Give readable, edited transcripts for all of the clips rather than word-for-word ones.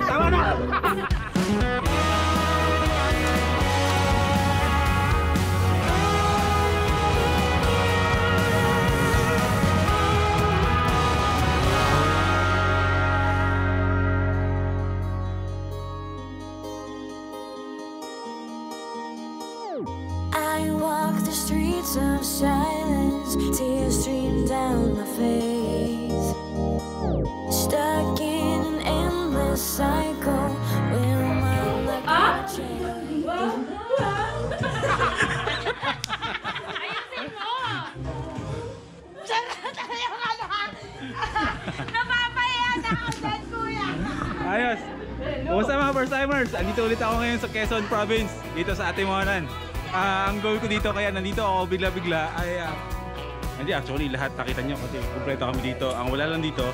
Tama na! I walk the streets of silence, tears stream down my face. Stuck in an endless cycle where my luck will change. Ayusin mo! Napapahiya na ako dyan, kuya! Ayos! Kumusta mga first timers? Andito ulit ako ngayon sa Quezon Province, dito sa Atimonan. Ang goal ko dito, kaya nandito ako bigla-bigla ay hindi, actually lahat nakita nyo kasi kumpleto kami dito. Ang wala lang dito,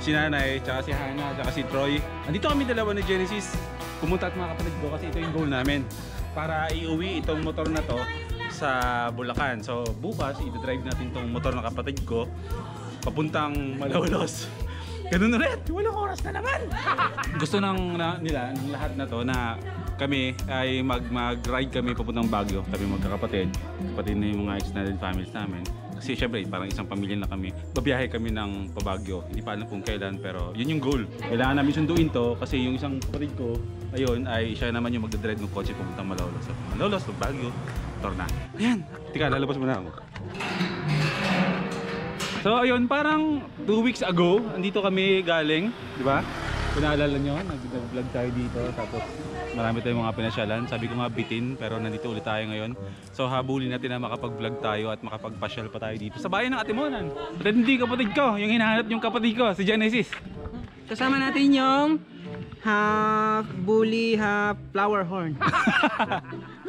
si Nanay, tsaka si Hana, tsaka si Troy. Andito kami dalawa ni Genesis. Pumunta at mga kapatid ko kasi ito yung goal namin para iuwi itong motor na to sa Bulacan. So bukas, i-drive natin itong motor ng kapatid ko papuntang Malolos. Ganun ulit, walang oras na naman. Gusto nila ng lahat na to na kami ay mag-ride kami papuntang Baguio. Kami magkakapatid, kapatid na yung mga extended families namin. Kasi syempre parang isang pamilya na kami. Babiyahe kami ng Pabagyo. Hindi pa alam kung kailan pero yun yung goal. Kailangan namin sunduin to kasi yung isang kapatid ko ayun ay siya naman yung magdadrive ng kotse papuntang Malolos. So, Malolos, Baguio, Torna. Ayan, tika, lalabas mo na ako. So ayun, parang 2 weeks ago andito kami galing, di ba? Kung naalala nyo, nag-vlog tayo dito tapos marami tayong mga pinasyalan. Sabi ko nga bitin pero nandito ulit tayo ngayon. So habulin natin na makapag-vlog tayo at makapag-pasyal pa tayo dito sa bayan ng Atimonan. At hindi kapatid ko, yung hinahanap yung kapatid ko, si Genesis. Kasama natin yung half bully, half flower horn.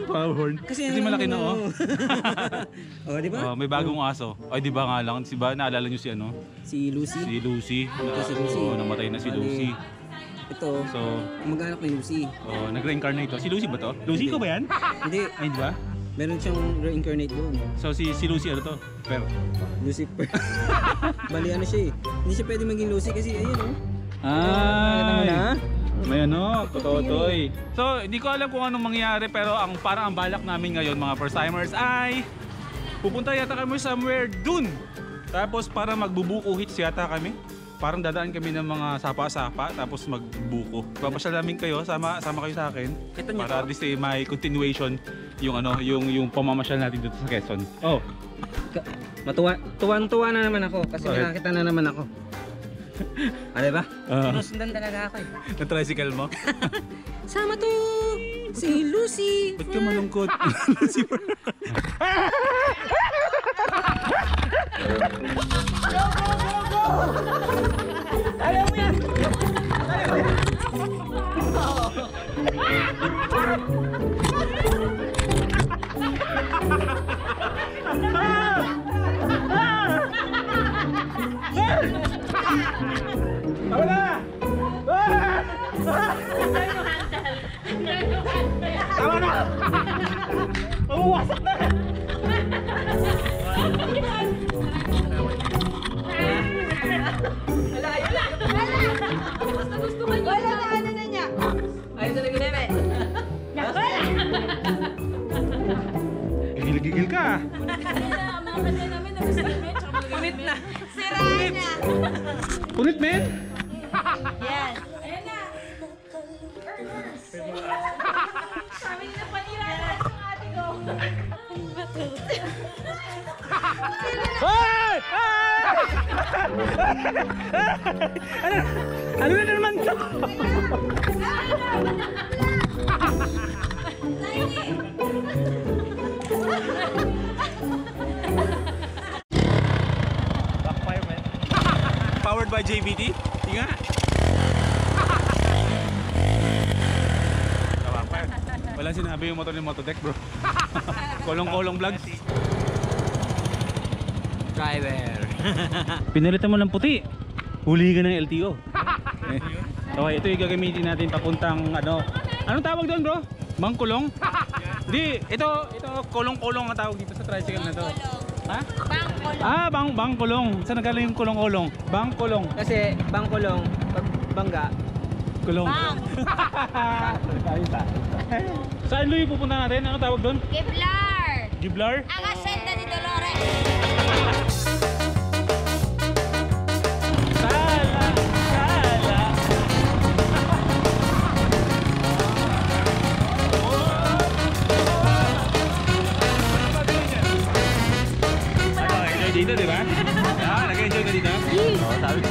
Flower horn? Kasi malaki na oh. Oh, di ba? Oh, may bagong aso. Ay di ba nga lang, si ba naalala nyo si ano? Si Lucy. Si Lucy. Si Lucy. Oo, namatay na si Lucy. Ito, So, mag-anak ni Lucy. oh, nag-reincarnate to. Si Lucy ba to? Lucy ko ba yan? Hindi, Ay, di ba? meron siyang reincarnate doon. So, si Lucy ano to? Pero, Lucifer. Bali ano siya eh. Hindi siya pwede maging Lucy kasi ayun oh. ay, Na? may ano, totoy. So, hindi ko alam kung anong mangyayari pero parang ang balak namin ngayon mga first timers ay pupunta yata kami somewhere dun. Tapos para magbubuko hits yata kami. Parang dadaan kami ng mga sapa-sapa tapos magbuko. Papasyal namin kayo, sama kayo sa akin. Ito niyo para to? this may continuation yung ano, yung pamamasyal natin dito sa Quezon. Oh, Tuwan-tuwa na naman ako kasi Bakit? nakakita na naman ako. Ah, diba? Sinusundan talaga ako eh. na-tricycle mo? Sama to! Si Lucy! Ba't ka malungkot? Lucifer. Ayaw mo yan! Tama na! Tama na! Mawawasak na! Wala na ano na niya! Ayun talaga bebe! Gigil-gigil ka! Punit na! Sirahan na! Punit, men! Yes! Ayan na! Sabi na panira na yung ate ko! Hoy! Ano na naman to? Backfire, man. Powered by JBT? Tinga. Backfire. Walang sinabi yung motor ni Motodek, bro. Kolong-kolong vlogs. Driver! Pinalitan mo ng puti. Huli ka ng LTO. Okay, ito yung gagamitin natin papuntang ano. Anong tawag doon, bro? Mangkulong? Di, ito kolong-kolong ang tawag dito sa tricycle na to. Ha? Bangkulong. Ah, bangkulong. Saan nagaling yung kulong-kulong? Bangkulong. Kasi bangkulong, pag bangga, Kulong. Bang. Ayos ah. Saan Luy pupunta natin? Ano tawag doon? Kevlar. Giblar? Ang asenda ni Dolores. Sala! Sala! Nag-enjoy dito, di ba? Ah, nag-enjoy ka dito? Oo, sabi ko.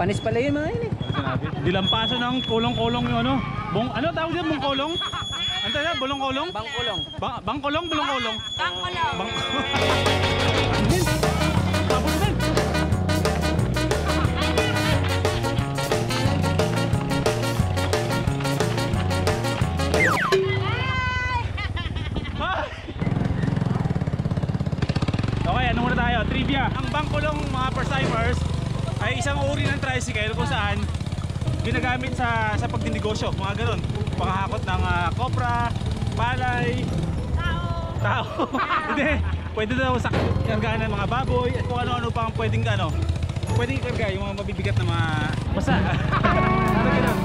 panis pala yun mga yun eh. Dilampaso ng kulong-kulong yung ano. Ano tawag dyan? Bungkolong? Ano tayo? Bulong-kolong? Bangkulong. Bangkolong? Bulong-kolong? Bangkulong. Tapos din. Okay, ano muna tayo? Trivia. Ang bangkolong mga first-timers ay isang uri ng tricycle kung saan ginagamit sa pagdinegosyo, mga ganun. Panghakot ng kopra, palay, tao. Hindi, pwede daw sa kargahan ng mga baboy at kung ano-ano pang pwedeng ikarga, yung mga mabibigat na mga basa. Ano ganun?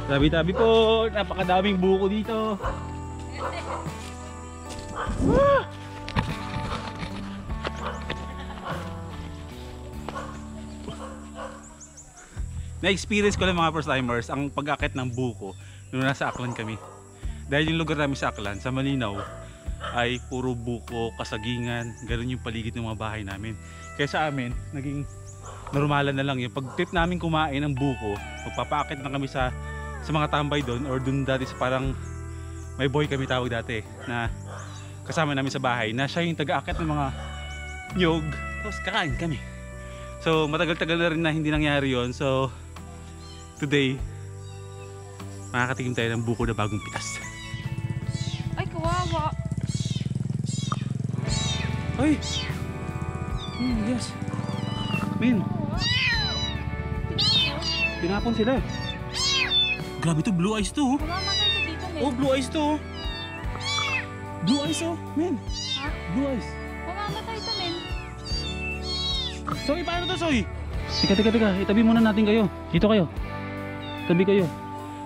Tabi-tabi po, napakadaming buko dito. Na-experience ko lang mga first timers ang pag-akit ng buko nung nasa Aklan kami. Dahil yung lugar namin sa Aklan, sa Malinaw, ay puro buko, kasagingan, ganun yung paligid ng mga bahay namin. Kaya sa amin, naging normalan na lang yung pag-trip namin kumain ng buko, magpapaakit na kami sa mga tambay doon or doon dati sa parang may boy kami tawag dati na kasama namin sa bahay na siya yung taga-akit ng mga nyog, tapos kakain kami. So matagal-tagal na rin na hindi nangyari yon. So today makakatikim tayo ng buko na bagong pitas. Ay, kawawa. Ay! Yes. Men, tinapon sila. Grabe to, blue eyes to. Mamamatay ka dito, men. Oh, blue eyes to. Blue eyes oh, men. Ha? Blue eyes. Mamamatay to, men. Soy, paano to, Soy? Teka, itabi muna natin kayo. Dito kayo. Tabi kayo.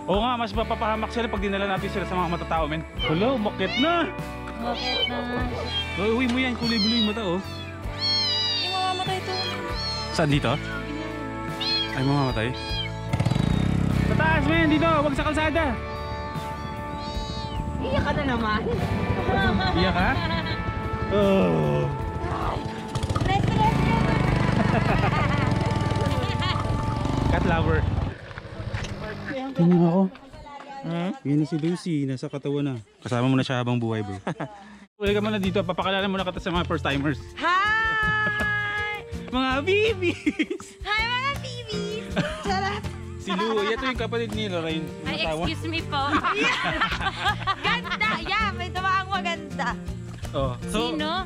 Oo nga, mas mapapahamak sila pag dinala natin sila sa mga matatao, men. Hello, bakit na? Bakit na? Uy mo yan, kulay blue yung mata, oh. Yung mamamatay to. Saan dito? Ay, mamamatay. Sa taas, men, dito, wag sa kalsada. Iyak ka na naman. Iyak ka? Oh. Rest. Cat lover. Tingnan ako. Yan na si Lucy, nasa katawan na. Kasama mo na siya habang buhay, bro. Uli ka muna dito, papakilala muna kita sa mga first timers. Hi! Mga bibis! Hi, mga babies! Charot! Si Lou, ito yung kapatid ni Lorraine. yung Ay, asawa. excuse me po. Ganda! Yeah, may tumaang maganda. Oh, so, Sino?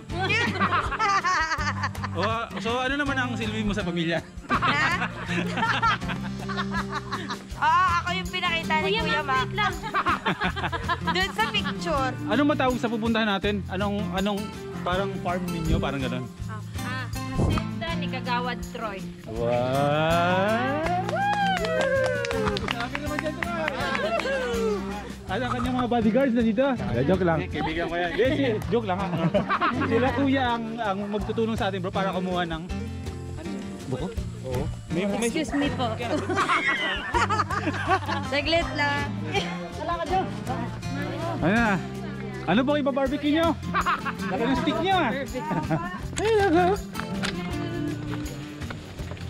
so ano naman ang silbi mo sa pamilya? Ako yung pinakita ni Kuya Mac. lang. Doon sa picture. Anong matawag sa pupuntahan natin? Anong parang farm ninyo? Parang gano'n? Hacienda ni Kagawad Troy. Wow! Sabi naman dyan ito. Ano ang kanyang mga bodyguards na dito? Joke lang. Kaibigan ko yan. Joke lang ha. Sila kuya ang magtutulong sa atin bro para kumuha ng buko? Oo. Excuse me po. Saglit lang. Ano na? Ano bang iba-barbecue nyo? Laki ng stick nyo ah. Ay, lako.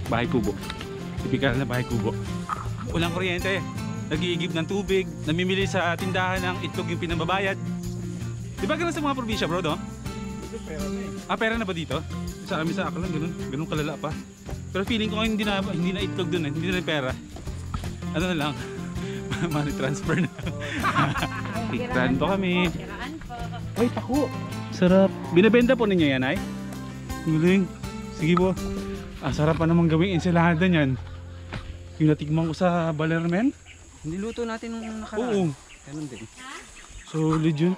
Bahay kubo. Tipikal na bahay kubo. Walang kuryente. Nag-iigib ng tubig. Namimili sa tindahan ng itlog yung pinababayad. Di ba ganun sa mga probinsya bro, no? Pera na eh. Ah, pera na ba dito? Sa amin sa Aklan, ganun kalala pa. Pero feeling ko hindi na itlog dun eh. Hindi na pera. Ano na lang. Money transfer na. Tikran po kami. Ay, pako. Sarap. Binibenta po ninyo yan, ay? Galing. Sige po. Sarap pa naman gawing ensalada niyan. Yung natikman ko sa Balermen. Niluto natin nung nakaraan. Oo. Ganun din. Solid yun.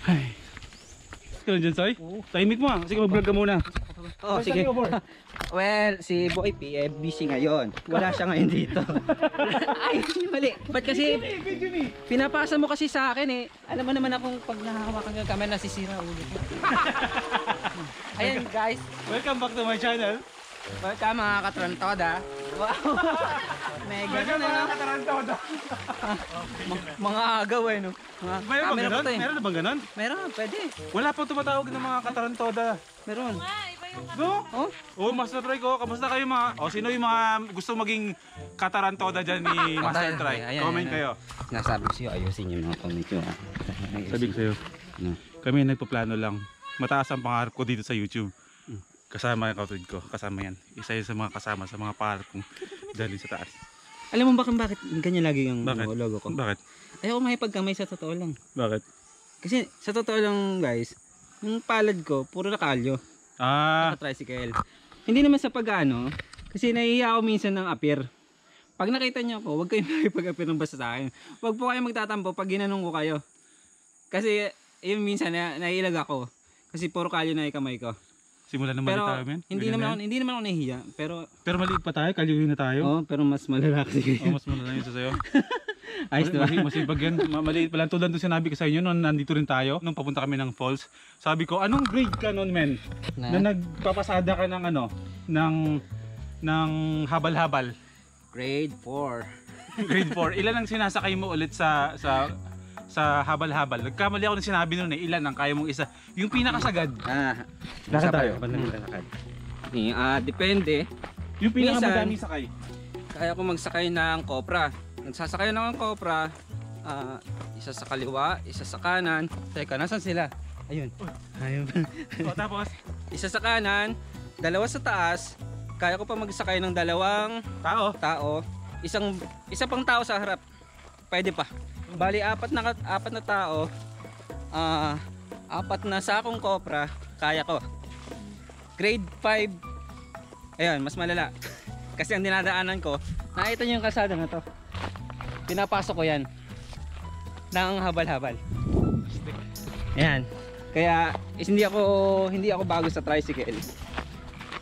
Ay. Kailan dyan, Soy? Tahimik mo ah. Sige, mag-vlog ka muna. Oh, sige. Well, si Boy P busy ngayon. Wala siya ngayon dito. Ay, mali. Ba't kasi pinapasa mo kasi sa akin eh. Alam mo naman akong pag nahahawakan ng camera nasisira ulo ko. Ayan guys. Welcome back to my channel. Welcome mga katrantoda. Wow. Mega na no? Katarantoda. Mga agaw eh no. Mayroon bang ganon? eh. Meron na bang ganon? Meron, pwede. Wala pa tumatawag ng mga katarantoda. Meron. No? Oh? Oh, Master Try ko. Kamusta kayo mga? O, sino yung mga gusto maging katarantoda dyan ni Master Try? Ayan, Comment ayan. kayo. Nasabi ko sa'yo, ayusin yung mga comment nyo ha. Sabi ko sa'yo. No. Kami nagpaplano lang. Mataas ang pangarap ko dito sa YouTube. Kasama yung kapatid ko. Kasama yan. Isa yun sa mga kasama sa mga pangarap kong dali sa taas. Alam mo bakit ganyan lagi yung Bakit? logo ko? Bakit? Ayoko mahipagkamay sa totoo lang. Bakit? Kasi sa totoo lang guys, yung palad ko, puro nakalyo. Naka-tricycle. Hindi naman sa pag-ano, kasi nahihiya ako minsan ng appear. Pag nakita niyo ako, huwag kayong makipag-appear ng basta sa akin. Huwag po kayo magtatampo pag ginanong ko kayo. Kasi yun minsan naiilag ako. Kasi puro kalyo na yung kamay ko. Simula na mali Pero tayo, men? hindi naman ako nahihiya. Pero maliit pa tayo, kalyuhin na tayo. oh, pero mas malala kasi kayo. Oh, mas malala yun sa sayo. Ayos diba? Masipag yan. Maliit pa lang. Tulad doon sinabi ko sa inyo, nung nandito rin tayo, nung papunta kami ng falls, sabi ko, anong grade ka nun, men? Na nagpapasada ka ng ano, ng habal-habal. Grade 4. Grade 4. Ilan ang sinasakay mo ulit sa habal-habal? Nagkamali ako ng sinabi nun eh. Ilan ang kaya mong isa? Yung pinakasagad. Lakad tayo. Lakad. Depende. Yung pinakamadaming Minsan, sakay. Kaya ko magsakay ng Cobra. Nagsasakay ng Cobra. Isa sa kaliwa, isa sa kanan. Teka, nasan sila? Ayun. Ayun. O, tapos? Isa sa kanan, dalawa sa taas. Kaya ko pa magsakay ng dalawang tao. Isa pang tao sa harap. Pwede pa. Bali, apat na tao. Apat na sakong Cobra. Kaya ko. Grade 5. Ayun, mas malala. Kasi ang dinadaanan ko, nakita nyo yung kalsada na to. Pinapasok ko yan ng habal-habal. Ayan. Kaya hindi ako bago sa tricycle.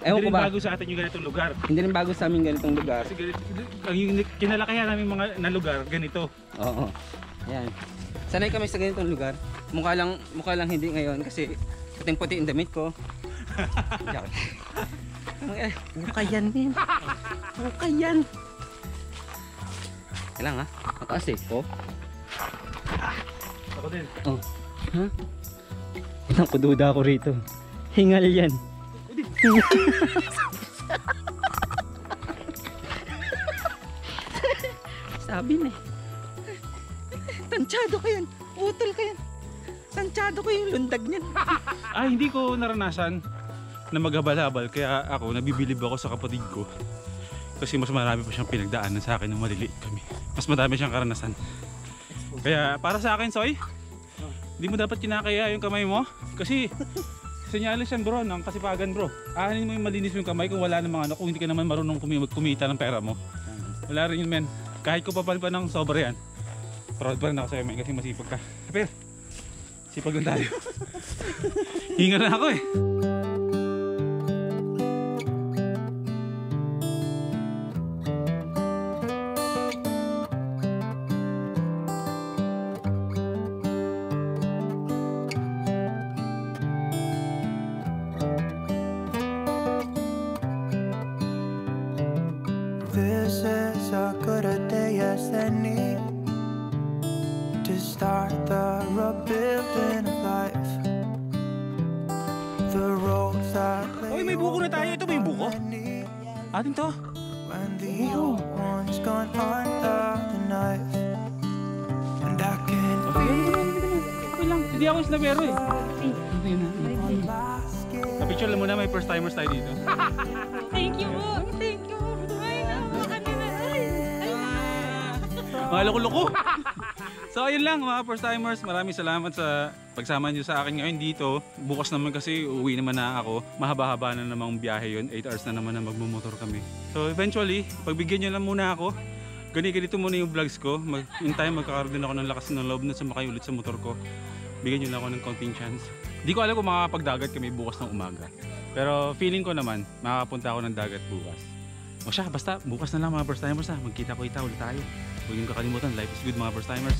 Hindi rin bago sa atin yung ganitong lugar. Hindi rin bago sa amin ganitong lugar. Kasi yung kinalakayan namin mga na lugar, ganito. Oo. Ayan. Sanay kami sa ganitong lugar. Mukha lang hindi ngayon kasi puting-puti yung damit ko. Mukha yan, men. Mukha yan. Kailangan ha? Mataas eh. Oh. Ako din. Oh. Ha? Ilang kududa ako rito. Hingal yan. Sabi na eh. Tansyado ko yan. Utol ko yan. Tansyado ko yung lundag niyan. Hindi ko naranasan na maghabal-habal. Kaya ako, nabibilib ako sa kapatid ko. Kasi mas marami pa siyang pinagdaanan sa akin nung maliliit kami. Mas madami siyang karanasan. Kaya para sa akin, Soy, hindi mo dapat kinakaya yung kamay mo. Kasi senyalis yan bro, ng kasipagan bro. Aanin mo yung malinis yung kamay kung wala namang ano, kung hindi ka naman marunong kumita ng pera mo. Wala rin yun, men. Kahit ko pa ng sobra yan, proud pa rin ako sa'yo, men, kasi masipag ka. Pero, sipag lang tayo. Hinga na ako eh. This is as good a day as any to start the rebuilding of life. The roads that Oy, may buko na tayo. Ito ba yung buko? Atin to. when the old one's gone under the knife, and I can Okay lang. Hindi ako snabero eh. last skin. Napicture lang muna, may first timers tayo dito. Thank you po. Thank you. Ay, naku, ano na. Ay, Mga loko-loko. So ayun lang mga first timers, maraming salamat sa pagsama nyo sa akin ngayon dito. Bukas naman kasi uuwi naman na ako. Mahaba-haba na namang biyahe yun, 8 hours na naman na magmumotor kami. So eventually, pagbigyan nyo lang muna ako. Ganito muna yung vlogs ko. In time magkakaroon din ako ng lakas ng loob na sumakay ulit sa motor ko. Bigyan nyo lang ako ng konting chance. Di ko alam kung makakapagdagat kami bukas ng umaga. Pero feeling ko naman, makakapunta ako ng dagat bukas. O siya, basta bukas na lang mga first timers ha. Magkita-kita ulit tayo. Huwag yung kakalimutan, life is good mga first timers.